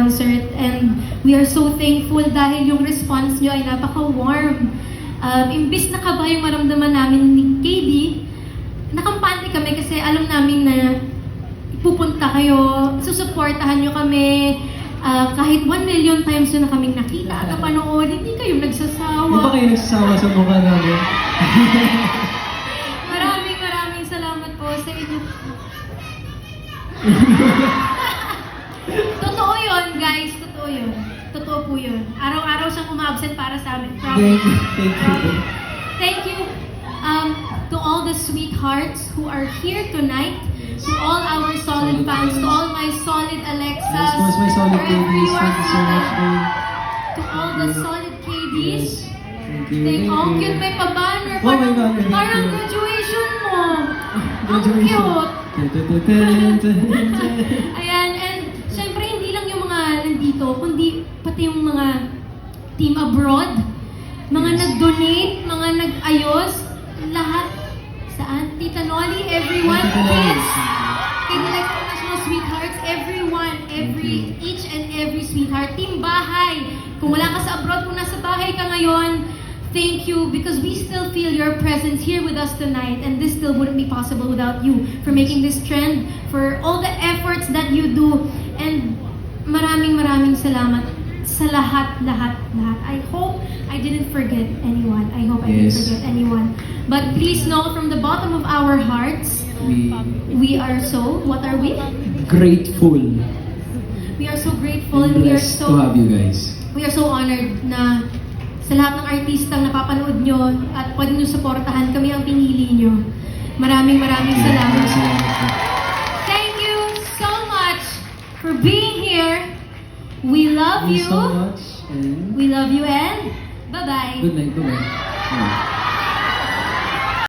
concert. And we are so thankful dahil yung response nyo ay napaka-warm. Imbis na kaba yung maramdaman namin ni KD, nakampante kami kasi alam namin na pupunta kayo, susuportahan nyo kami. Kahit 1 million times yun na kaming nakita at napanood, hindi kayo nagsasawa. Hindi ba kayo nagsasawa sa mukha namin? Maraming salamat po sa inyo. Totoo yun, guys. Totoo yun. Totoo po yun. Araw-araw siyang umabsent para sa amin. Thank you. Thank you to all the sweethearts who are here tonight, to all our solid fans, to all my solid Alexas, Of course, my solid wherever KDs. you are Thank you so much, seated, babe. to all the solid KDs. Thank you. Thank you. Ang cute, may pa-banner. Oh my God, thank Parang you. graduation mo. Ang Graduation. cute. Ayan, and syempre hindi lang yung mga nandito, kundi pati yung mga team abroad, mga nag-donate, mga nag-ayos, lahat. Saan? Tita Nolly, everyone, kids, Kidnex International Sweethearts, everyone, each and every sweetheart, team bahay. Kung wala ka sa abroad, kung nasa bahay ka ngayon, thank you because we still feel your presence here with us tonight, and this still wouldn't be possible without you for making this trend, for all the efforts that you do, and maraming salamat sa lahat. I hope I didn't forget anyone. I hope I didn't forget anyone. But please know from the bottom of our hearts, we are so, what are we? Grateful. We are so grateful and And we are blessed so to have you guys. We are so honored na sa lahat ng artistang napapanood nyo at pwede nyo supportahan, kami ang pinili nyo. Maraming salamat. Thank you so much for being here. We love Thank you. you so much. And We love you and bye-bye. good night. Bye-bye.